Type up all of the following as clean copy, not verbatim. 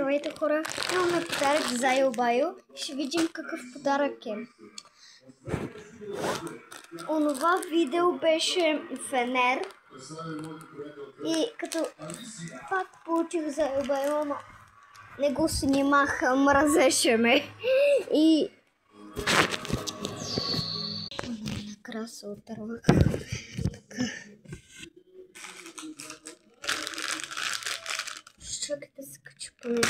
Здравейте, хора! Имаме подарък за Айо Байо. Ще видим какъв подарък е. Онова видео беше фенер. И като пак получих за Айо Байо, но не го снимах, мразеше ме. И накрая се отървах. Чакайте да се кача по него.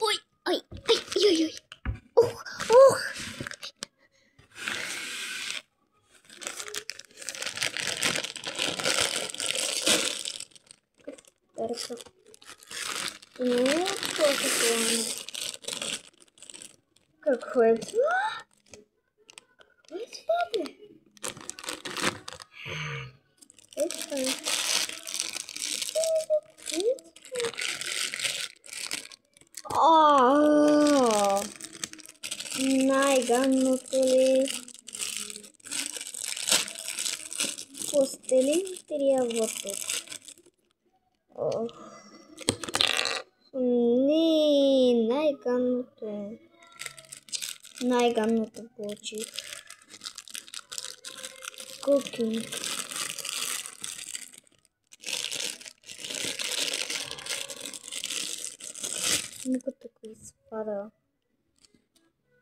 Ой, ой, ой, ой, ой. Ух, ух. Тарка. Ну, что такое? Какой это? Какой это, папа? Это... Най-ганното ли? Постелин трябва тук. Не, най-ганното. Най-ганното получих. Кукинг. Много такова изпада.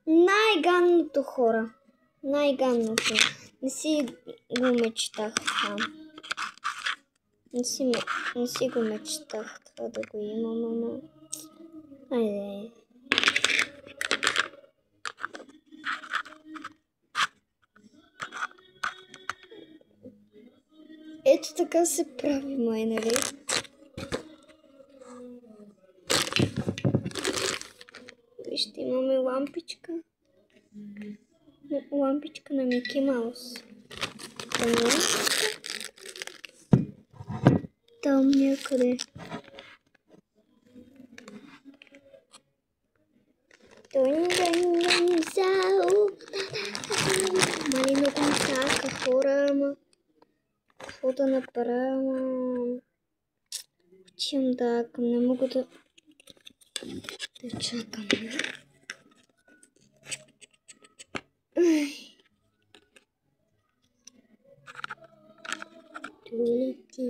Най-ганното, хора. Най-ганното. Не си го мечтах там. Не си го мечтах това да го имам, ама... Айде. Ето така се прави, май, нали? Вижте, имаме лампичка. Лампичка на Мики Маус. Там някъде. Мали много ми чака, хора, ама... Какво да направя? Чем да, не мога да чакам. Тулити.